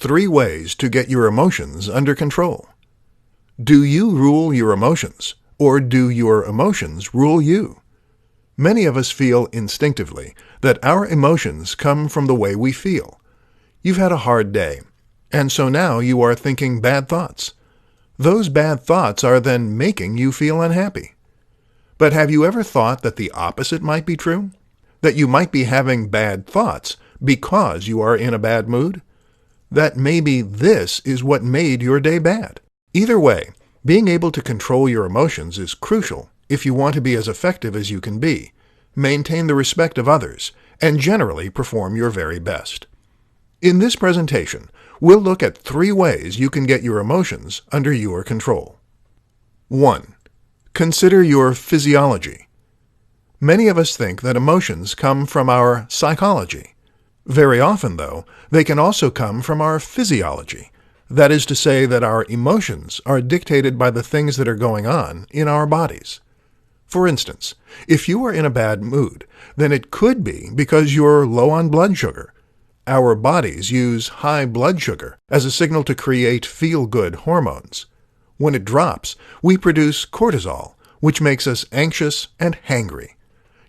3 ways to get your emotions under control. Do you rule your emotions, or do your emotions rule you? Many of us feel instinctively that our emotions come from the way we feel. You've had a hard day, and so now you are thinking bad thoughts. Those bad thoughts are then making you feel unhappy. But have you ever thought that the opposite might be true? That you might be having bad thoughts because you are in a bad mood? That maybe this is what made your day bad? Either way, being able to control your emotions is crucial if you want to be as effective as you can be, maintain the respect of others, and generally perform your very best. In this presentation, we'll look at 3 ways you can get your emotions under your control. 1. Consider your physiology. Many of us think that emotions come from our psychology. Very often, though, they can also come from our physiology. That is to say that our emotions are dictated by the things that are going on in our bodies. For instance, if you are in a bad mood, then it could be because you're low on blood sugar. Our bodies use high blood sugar as a signal to create feel-good hormones. When it drops, we produce cortisol, which makes us anxious and hangry.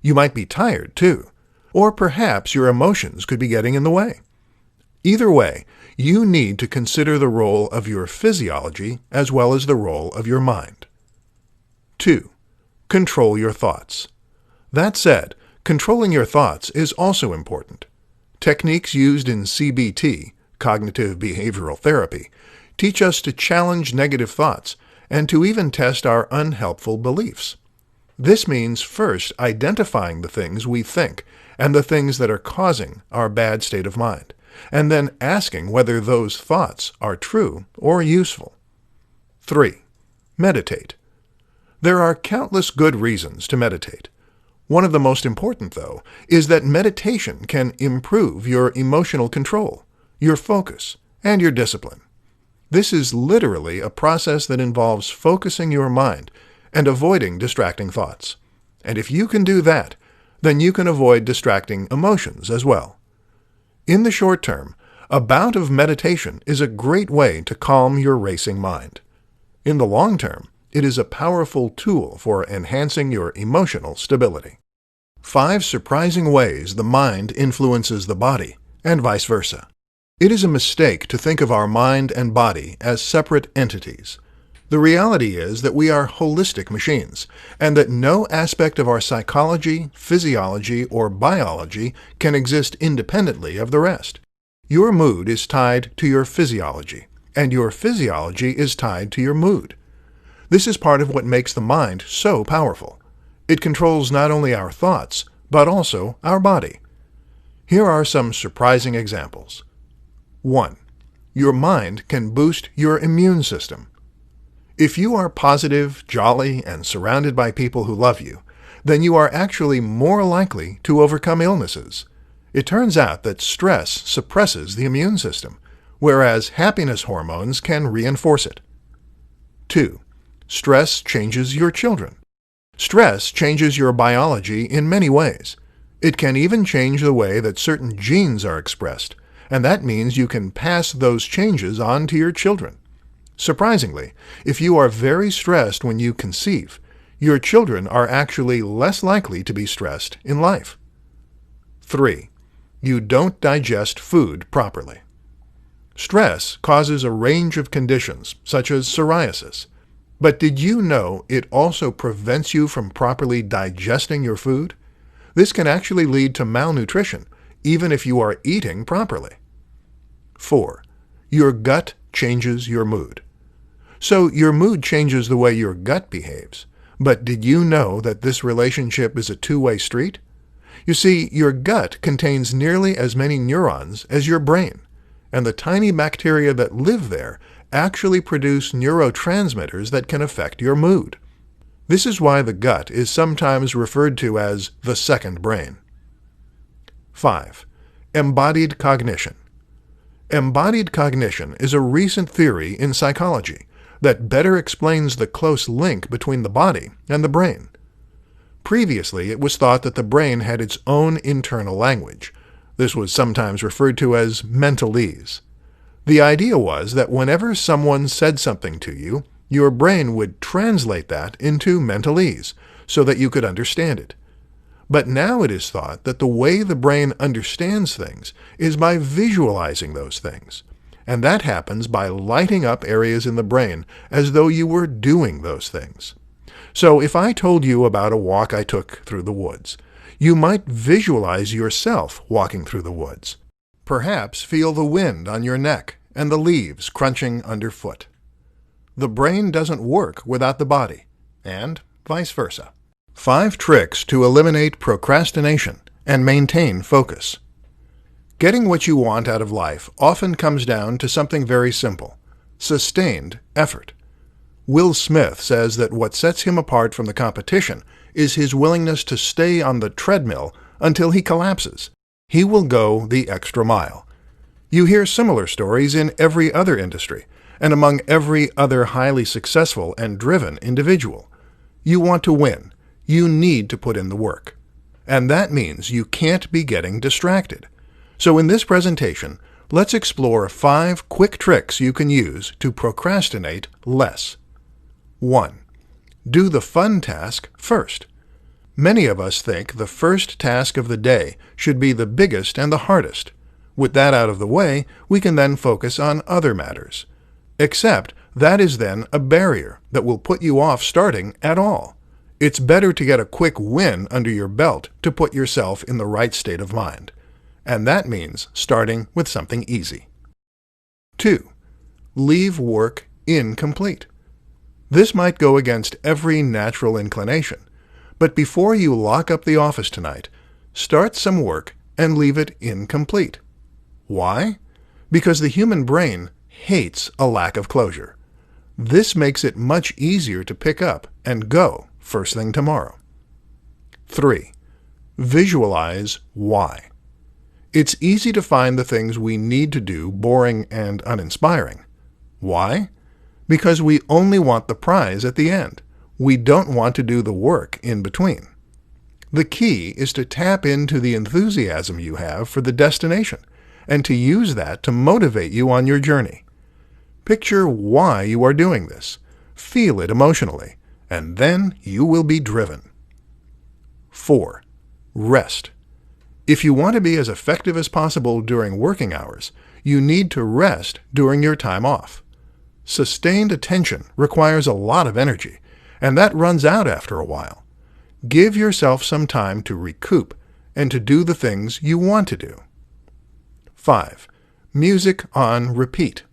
You might be tired, too, or perhaps your emotions could be getting in the way. Either way, you need to consider the role of your physiology as well as the role of your mind. 2. Control your thoughts. That said, controlling your thoughts is also important. Techniques used in CBT, cognitive behavioral therapy, teach us to challenge negative thoughts and to even test our unhelpful beliefs. This means first identifying the things we think and the things that are causing our bad state of mind, and then asking whether those thoughts are true or useful. 3. Meditate. There are countless good reasons to meditate. One of the most important, though, is that meditation can improve your emotional control, your focus, and your discipline. This is literally a process that involves focusing your mind and avoiding distracting thoughts. And if you can do that, then you can avoid distracting emotions as well. In the short term, a bout of meditation is a great way to calm your racing mind. In the long term, it is a powerful tool for enhancing your emotional stability. 5 surprising ways the mind influences the body, and vice versa. It is a mistake to think of our mind and body as separate entities. The reality is that we are holistic machines, and that no aspect of our psychology, physiology, or biology can exist independently of the rest. Your mood is tied to your physiology, and your physiology is tied to your mood. This is part of what makes the mind so powerful. It controls not only our thoughts, but also our body. Here are some surprising examples. 1. Your mind can boost your immune system. If you are positive, jolly, and surrounded by people who love you, then you are actually more likely to overcome illnesses. It turns out that stress suppresses the immune system, whereas happiness hormones can reinforce it. 2. Stress changes your children. Stress changes your biology in many ways. It can even change the way that certain genes are expressed, and that means you can pass those changes on to your children. Surprisingly, if you are very stressed when you conceive, your children are actually less likely to be stressed in life. 3. You don't digest food properly. Stress causes a range of conditions, such as psoriasis. But did you know it also prevents you from properly digesting your food? This can actually lead to malnutrition, even if you are eating properly. 4. Your gut changes your mood. So your mood changes the way your gut behaves. But did you know that this relationship is a two-way street? You see, your gut contains nearly as many neurons as your brain, and the tiny bacteria that live there actually produce neurotransmitters that can affect your mood. This is why the gut is sometimes referred to as the second brain. 5. Embodied cognition. Embodied cognition is a recent theory in psychology that better explains the close link between the body and the brain. Previously, it was thought that the brain had its own internal language. This was sometimes referred to as mentalese. The idea was that whenever someone said something to you, your brain would translate that into mentalese so that you could understand it. But now it is thought that the way the brain understands things is by visualizing those things. And that happens by lighting up areas in the brain as though you were doing those things. So if I told you about a walk I took through the woods, you might visualize yourself walking through the woods. Perhaps feel the wind on your neck and the leaves crunching underfoot. The brain doesn't work without the body, and vice versa. 5 tricks to eliminate procrastination and maintain focus. Getting what you want out of life often comes down to something very simple: sustained effort. Will Smith says that what sets him apart from the competition is his willingness to stay on the treadmill until he collapses. He will go the extra mile. You hear similar stories in every other industry and among every other highly successful and driven individual. You want to win. You need to put in the work. And that means you can't be getting distracted. So in this presentation, let's explore 5 quick tricks you can use to procrastinate less. 1. Do the fun task first. Many of us think the first task of the day should be the biggest and the hardest. With that out of the way, we can then focus on other matters. Except that is then a barrier that will put you off starting at all. It's better to get a quick win under your belt to put yourself in the right state of mind. And that means starting with something easy. 2. Leave work incomplete. This might go against every natural inclination, but before you lock up the office tonight, start some work and leave it incomplete. Why? Because the human brain hates a lack of closure. This makes it much easier to pick up and go first thing tomorrow. 3. Visualize why. It's easy to find the things we need to do boring and uninspiring. Why? Because we only want the prize at the end. We don't want to do the work in between. The key is to tap into the enthusiasm you have for the destination and to use that to motivate you on your journey. Picture why you are doing this. Feel it emotionally, and then you will be driven. 4. Rest. If you want to be as effective as possible during working hours, you need to rest during your time off. Sustained attention requires a lot of energy, and that runs out after a while. Give yourself some time to recoup and to do the things you want to do. 5. Music on repeat.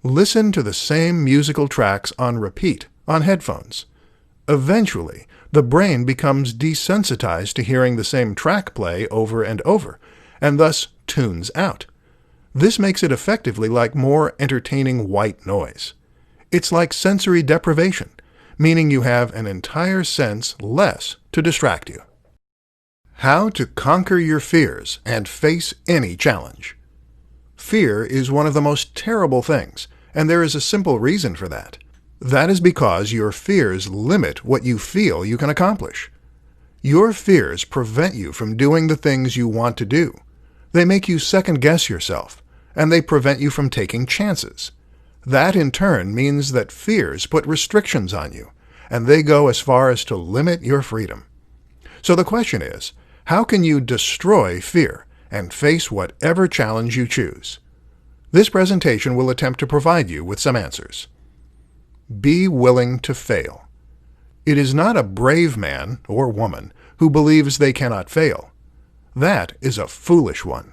Listen to the same musical tracks on repeat on headphones. Eventually, the brain becomes desensitized to hearing the same track play over and over, and thus tunes out. This makes it effectively like more entertaining white noise. It's like sensory deprivation, meaning you have an entire sense less to distract you. How to conquer your fears and face any challenge. Fear is one of the most terrible things, and there is a simple reason for that. That is because your fears limit what you feel you can accomplish. Your fears prevent you from doing the things you want to do. They make you second-guess yourself, and they prevent you from taking chances. That in turn means that fears put restrictions on you, and they go as far as to limit your freedom. So the question is, how can you destroy fear and face whatever challenge you choose? This presentation will attempt to provide you with some answers. Be willing to fail. It is not a brave man or woman who believes they cannot fail. That is a foolish one.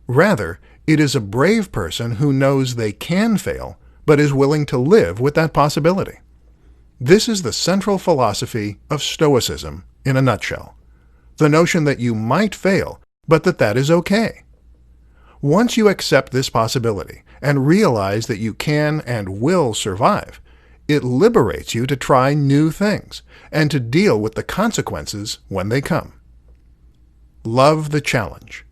Rather, it is a brave person who knows they can fail, but is willing to live with that possibility. This is the central philosophy of Stoicism in a nutshell. The notion that you might fail, but that is okay. Once you accept this possibility and realize that you can and will survive, it liberates you to try new things and to deal with the consequences when they come. Love the challenge.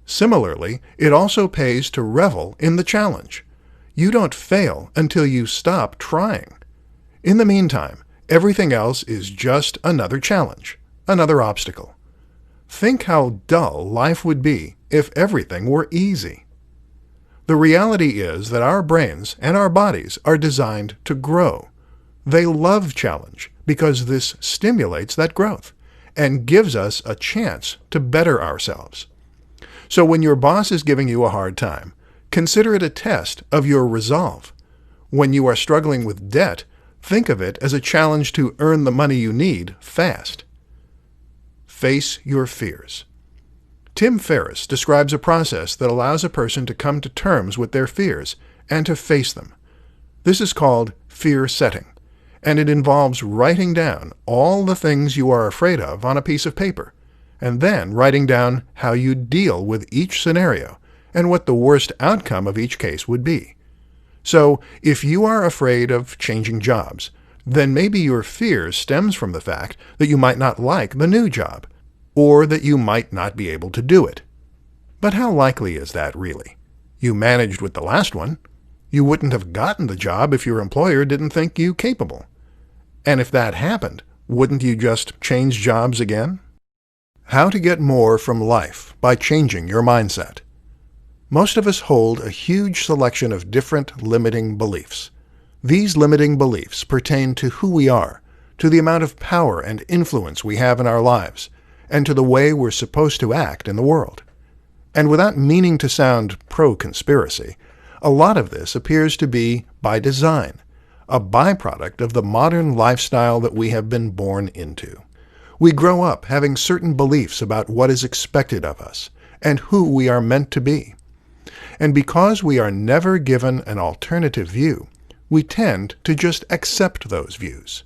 Similarly, it also pays to revel in the challenge. You don't fail until you stop trying. In the meantime, everything else is just another challenge, another obstacle. Think how dull life would be if everything were easy. The reality is that our brains and our bodies are designed to grow. They love challenge because this stimulates that growth and gives us a chance to better ourselves. So when your boss is giving you a hard time, consider it a test of your resolve. When you are struggling with debt, think of it as a challenge to earn the money you need fast. Face your fears. Tim Ferriss describes a process that allows a person to come to terms with their fears and to face them. This is called fear setting, and it involves writing down all the things you are afraid of on a piece of paper, and then writing down how you deal with each scenario and what the worst outcome of each case would be. So, if you are afraid of changing jobs, then maybe your fear stems from the fact that you might not like the new job, or that you might not be able to do it. But how likely is that really? You managed with the last one. You wouldn't have gotten the job if your employer didn't think you capable. And if that happened, wouldn't you just change jobs again? How to get more from life by changing your mindset. Most of us hold a huge selection of different limiting beliefs. These limiting beliefs pertain to who we are, to the amount of power and influence we have in our lives, and to the way we're supposed to act in the world. And without meaning to sound pro-conspiracy, a lot of this appears to be by design, a byproduct of the modern lifestyle that we have been born into. We grow up having certain beliefs about what is expected of us and who we are meant to be. And because we are never given an alternative view, we tend to just accept those views.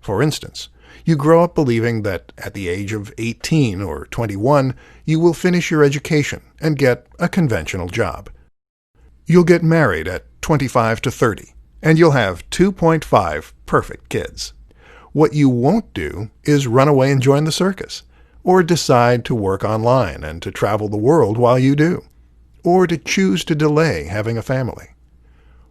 For instance, you grow up believing that at the age of 18 or 21, you will finish your education and get a conventional job. You'll get married at 25 to 30, and you'll have 2.5 perfect kids. What you won't do is run away and join the circus, or decide to work online and to travel the world while you do, or to choose to delay having a family.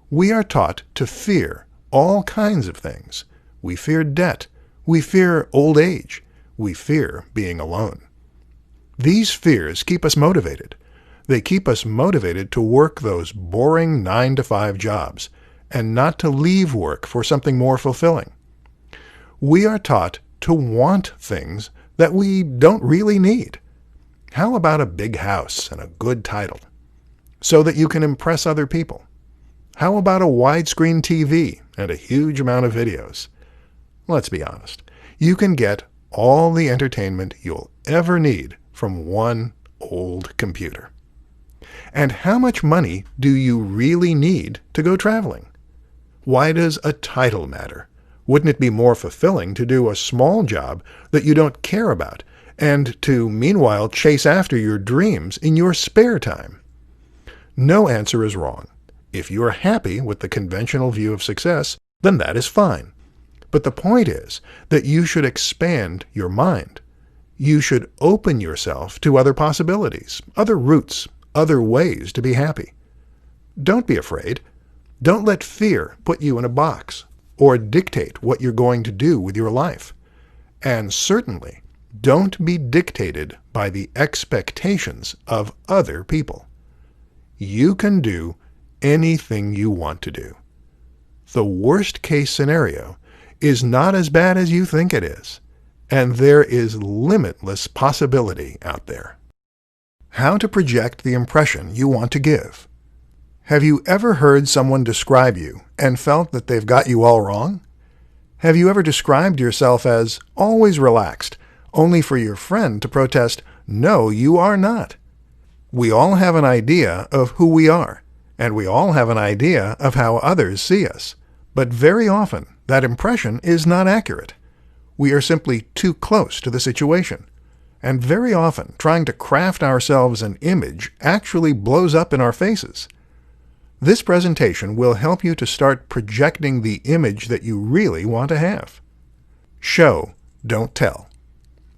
We are taught to fear all kinds of things. We fear debt. We fear old age. We fear being alone. These fears keep us motivated. They keep us motivated to work those boring 9-to-5 jobs and not to leave work for something more fulfilling. We are taught to want things that we don't really need. How about a big house and a good title, so that you can impress other people? How about a widescreen TV and a huge amount of videos? Let's be honest. You can get all the entertainment you'll ever need from one old computer. And how much money do you really need to go traveling? Why does a title matter? Wouldn't it be more fulfilling to do a small job that you don't care about and to, meanwhile, chase after your dreams in your spare time? No answer is wrong. If you are happy with the conventional view of success, then that is fine. But the point is that you should expand your mind. You should open yourself to other possibilities, other routes, other ways to be happy. Don't be afraid. Don't let fear put you in a box or dictate what you're going to do with your life. And certainly, don't be dictated by the expectations of other people. You can do anything you want to do. The worst-case scenario is not as bad as you think it is, and there is limitless possibility out there. How to project the impression you want to give. Have you ever heard someone describe you and felt that they've got you all wrong? Have you ever described yourself as always relaxed, only for your friend to protest, "No, you are not"? We all have an idea of who we are, and we all have an idea of how others see us. But very often, that impression is not accurate. We are simply too close to the situation. And very often, trying to craft ourselves an image actually blows up in our faces. This presentation will help you to start projecting the image that you really want to have. Show, don't tell.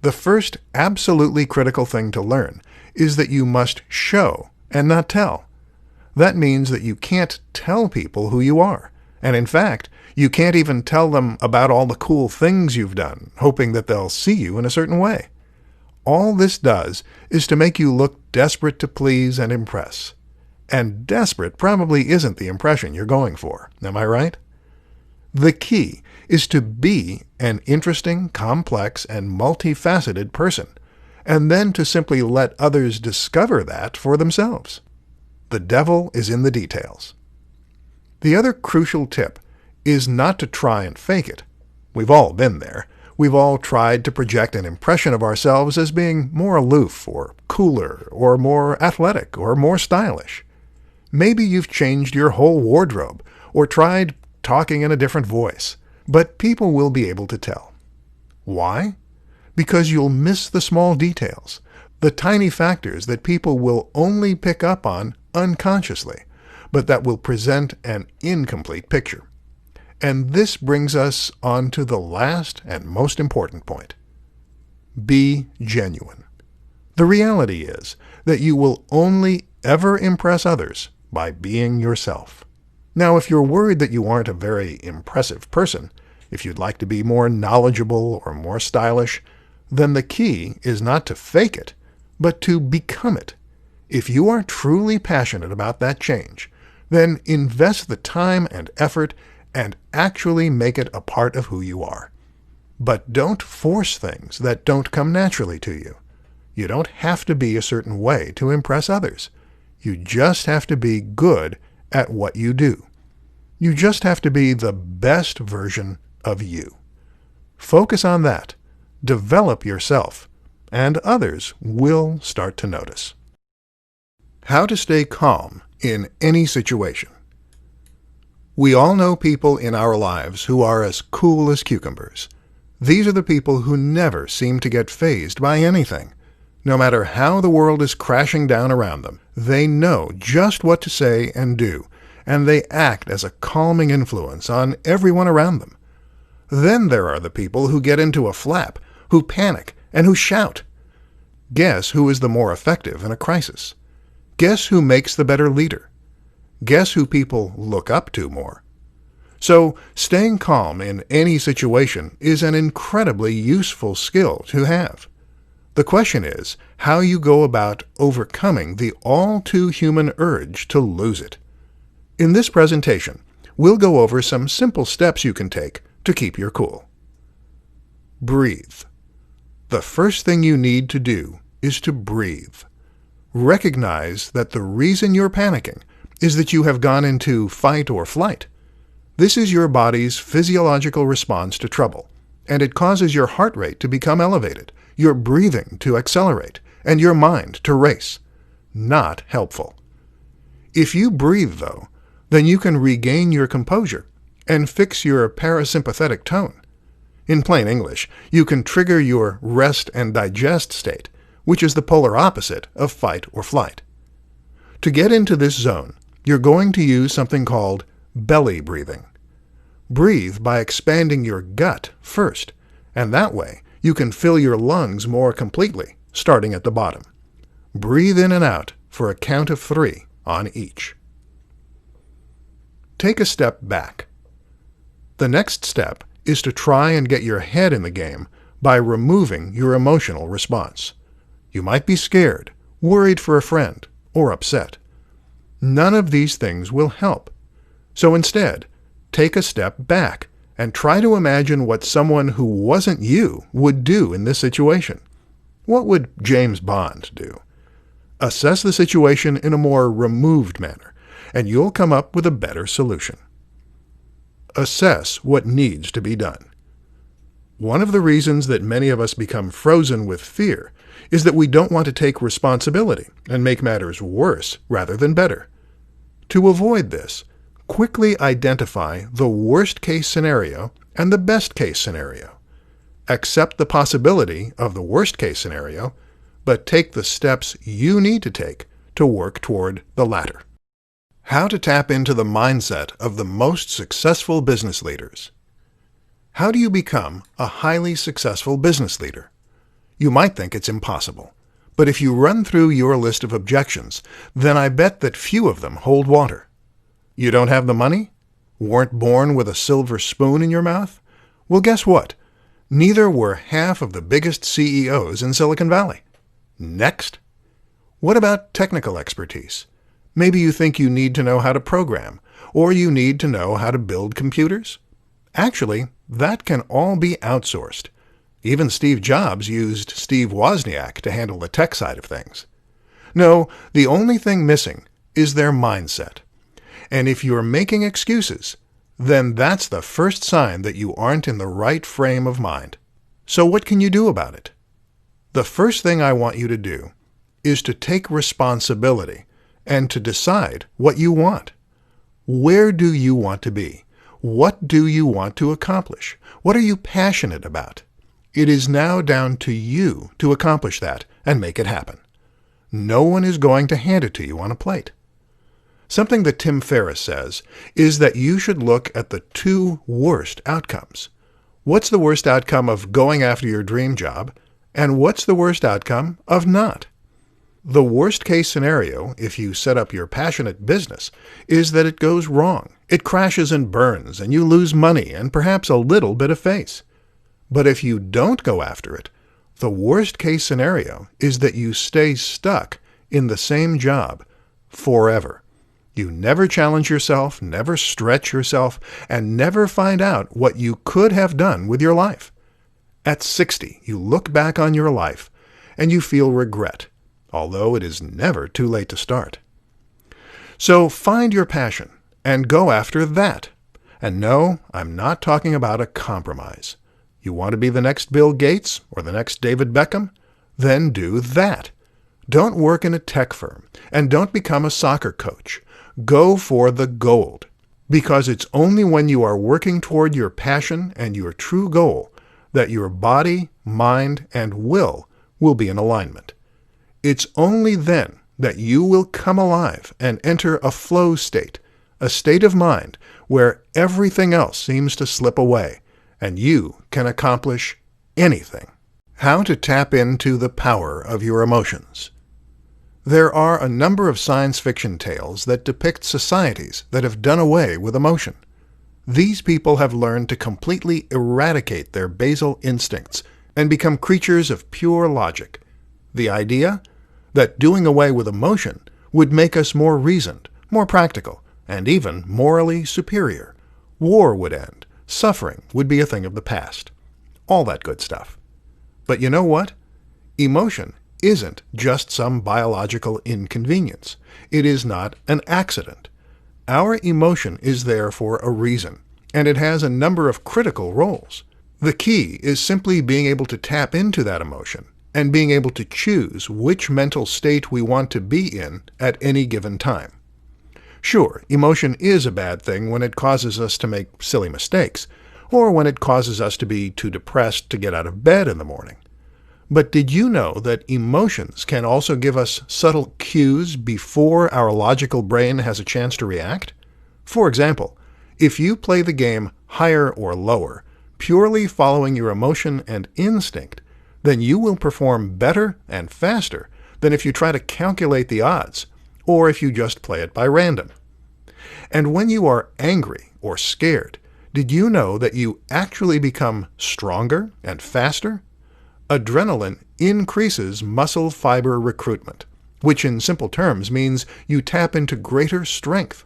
The first absolutely critical thing to learn is that you must show and not tell. That means that you can't tell people who you are. And in fact, you can't even tell them about all the cool things you've done, hoping that they'll see you in a certain way. All this does is to make you look desperate to please and impress. And desperate probably isn't the impression you're going for. Am I right? The key is to be an interesting, complex, and multifaceted person, and then to simply let others discover that for themselves. The devil is in the details. The other crucial tip is not to try and fake it. We've all been there. We've all tried to project an impression of ourselves as being more aloof, or cooler, or more athletic, or more stylish. Maybe you've changed your whole wardrobe, or tried talking in a different voice, but people will be able to tell. Why? Because you'll miss the small details, the tiny factors that people will only pick up on unconsciously, but that will present an incomplete picture. And this brings us on to the last and most important point. Be genuine. The reality is that you will only ever impress others by being yourself. Now, if you're worried that you aren't a very impressive person, if you'd like to be more knowledgeable or more stylish, then the key is not to fake it, but to become it. If you are truly passionate about that change, then invest the time and effort and actually make it a part of who you are. But don't force things that don't come naturally to you. You don't have to be a certain way to impress others. You just have to be good at what you do. You just have to be the best version of you. Focus on that. Develop yourself, and others will start to notice. How to stay calm in any situation. We all know people in our lives who are as cool as cucumbers. These are the people who never seem to get fazed by anything. No matter how the world is crashing down around them, they know just what to say and do, and they act as a calming influence on everyone around them. Then there are the people who get into a flap, who panic, and who shout. Guess who is the more effective in a crisis? Guess who makes the better leader? Guess who people look up to more? So, staying calm in any situation is an incredibly useful skill to have. The question is how you go about overcoming the all-too-human urge to lose it. In this presentation, we'll go over some simple steps you can take to keep your cool. Breathe. The first thing you need to do is to breathe. Recognize that the reason you're panicking is that you have gone into fight or flight. This is your body's physiological response to trouble, and it causes your heart rate to become elevated, your breathing to accelerate, and your mind to race. Not helpful. If you breathe, though, then you can regain your composure and fix your parasympathetic tone. In plain English, you can trigger your rest and digest state, which is the polar opposite of fight or flight. To get into this zone, you're going to use something called belly breathing. Breathe by expanding your gut first, and that way you can fill your lungs more completely, starting at the bottom. Breathe in and out for a count of 3 on each. Take a step back. The next step is to try and get your head in the game by removing your emotional response. You might be scared, worried for a friend, or upset. None of these things will help. So instead, take a step back and try to imagine what someone who wasn't you would do in this situation. What would James Bond do? Assess the situation in a more removed manner, and you'll come up with a better solution. Assess what needs to be done. One of the reasons that many of us become frozen with fear is that we don't want to take responsibility and make matters worse rather than better. To avoid this, quickly identify the worst-case scenario and the best-case scenario. Accept the possibility of the worst-case scenario, but take the steps you need to take to work toward the latter. How to tap into the mindset of the most successful business leaders. How do you become a highly successful business leader? You might think it's impossible, but if you run through your list of objections, then I bet that few of them hold water. You don't have the money? Weren't born with a silver spoon in your mouth? Well, guess what? Neither were half of the biggest CEOs in Silicon Valley. Next. What about technical expertise? Maybe you think you need to know how to program, or you need to know how to build computers. Actually, that can all be outsourced. Even Steve Jobs used Steve Wozniak to handle the tech side of things. No, the only thing missing is their mindset. And if you're making excuses, then that's the first sign that you aren't in the right frame of mind. So what can you do about it? The first thing I want you to do is to take responsibility and to decide what you want. Where do you want to be? What do you want to accomplish? What are you passionate about? It is now down to you to accomplish that and make it happen. No one is going to hand it to you on a plate. Something that Tim Ferriss says is that you should look at the two worst outcomes. What's the worst outcome of going after your dream job, and what's the worst outcome of not? The worst case scenario, if you set up your passionate business, is that it goes wrong. It crashes and burns, and you lose money and perhaps a little bit of face. But if you don't go after it, the worst case scenario is that you stay stuck in the same job forever. You never challenge yourself, never stretch yourself, and never find out what you could have done with your life. At 60, you look back on your life and you feel regret, although it is never too late to start. So find your passion and go after that. And no, I'm not talking about a compromise. You want to be the next Bill Gates or the next David Beckham? Then do that. Don't work in a tech firm and don't become a soccer coach. Go for the gold, because it's only when you are working toward your passion and your true goal that your body, mind, and will be in alignment. It's only then that you will come alive and enter a flow state, a state of mind where everything else seems to slip away, and you can accomplish anything. How to tap into the power of your emotions. There are a number of science fiction tales that depict societies that have done away with emotion. These people have learned to completely eradicate their basal instincts and become creatures of pure logic. The idea? That doing away with emotion would make us more reasoned, more practical, and even morally superior. War would end. Suffering would be a thing of the past. All that good stuff. But you know what? Emotion isn't just some biological inconvenience. It is not an accident. Our emotion is there for a reason, and it has a number of critical roles. The key is simply being able to tap into that emotion and being able to choose which mental state we want to be in at any given time. Sure, emotion is a bad thing when it causes us to make silly mistakes, or when it causes us to be too depressed to get out of bed in the morning. But did you know that emotions can also give us subtle cues before our logical brain has a chance to react? For example, if you play the game higher or lower, purely following your emotion and instinct, then you will perform better and faster than if you try to calculate the odds, or if you just play it by random. And when you are angry or scared, did you know that you actually become stronger and faster? Adrenaline increases muscle fiber recruitment, which in simple terms means you tap into greater strength.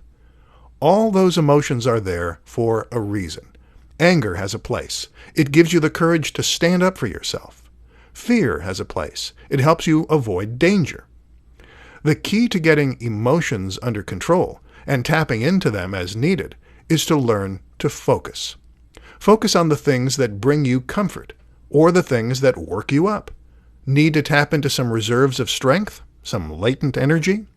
All those emotions are there for a reason. Anger has a place. It gives you the courage to stand up for yourself. Fear has a place. It helps you avoid danger. The key to getting emotions under control and tapping into them as needed is to learn to focus. Focus on the things that bring you comfort, or the things that work you up. Need to tap into some reserves of strength, some latent energy?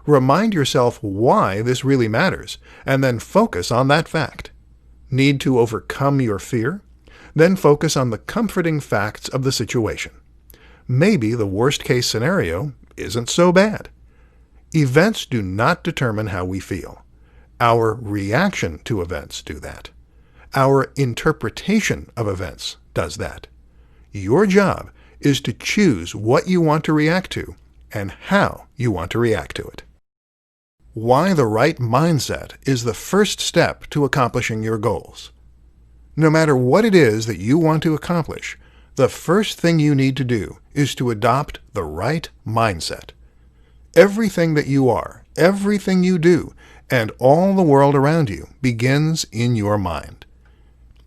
Remind yourself why this really matters, and then focus on that fact. Need to overcome your fear? Then focus on the comforting facts of the situation. Maybe the worst-case scenario isn't so bad. Events do not determine how we feel. Our reaction to events do that. Our interpretation of events does that. Your job is to choose what you want to react to and how you want to react to it. Why the right mindset is the first step to accomplishing your goals. No matter what it is that you want to accomplish, the first thing you need to do is to adopt the right mindset. Everything that you are everything you do and all the world around you begins in your mind.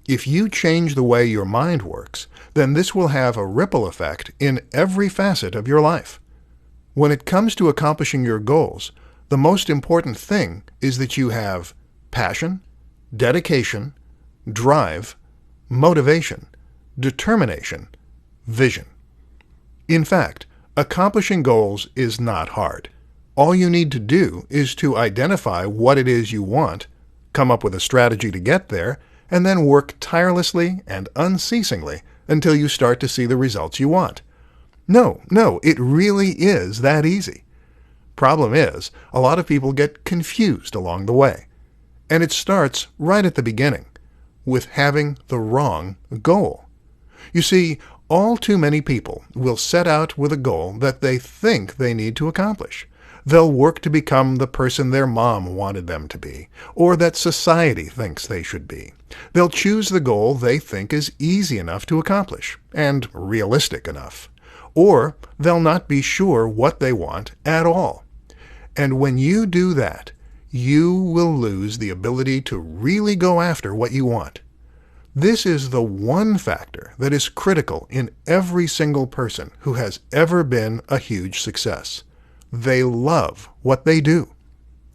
If you change the way your mind works, then this will have a ripple effect in every facet of your life. When it comes to accomplishing your goals, the most important thing is that you have passion, dedication, drive, motivation, determination, vision. In fact, accomplishing goals is not hard. All you need to do is to identify what it is you want, come up with a strategy to get there, and then work tirelessly and unceasingly until you start to see the results you want. No, it really is that easy. Problem is, a lot of people get confused along the way. And it starts right at the beginning, with having the wrong goal. You see, all too many people will set out with a goal that they think they need to accomplish. They'll work to become the person their mom wanted them to be, or that society thinks they should be. They'll choose the goal they think is easy enough to accomplish, and realistic enough. Or they'll not be sure what they want at all. And when you do that, you will lose the ability to really go after what you want. This is the one factor that is critical in every single person who has ever been a huge success. They love what they do.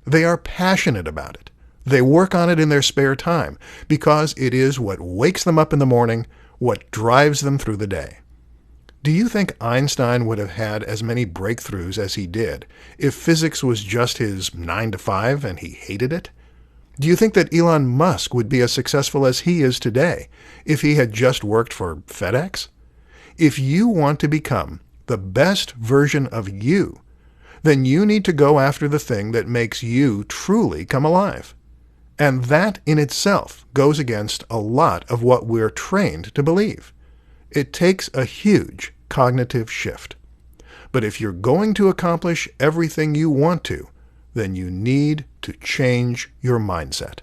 They are passionate about it. They work on it in their spare time because it is what wakes them up in the morning, what drives them through the day. Do you think Einstein would have had as many breakthroughs as he did if physics was just his 9 to 5 and he hated it? Do you think that Elon Musk would be as successful as he is today if he had just worked for FedEx? If you want to become the best version of you, then you need to go after the thing that makes you truly come alive. And that in itself goes against a lot of what we're trained to believe. It takes a huge cognitive shift. But if you're going to accomplish everything you want to, then you need to change your mindset.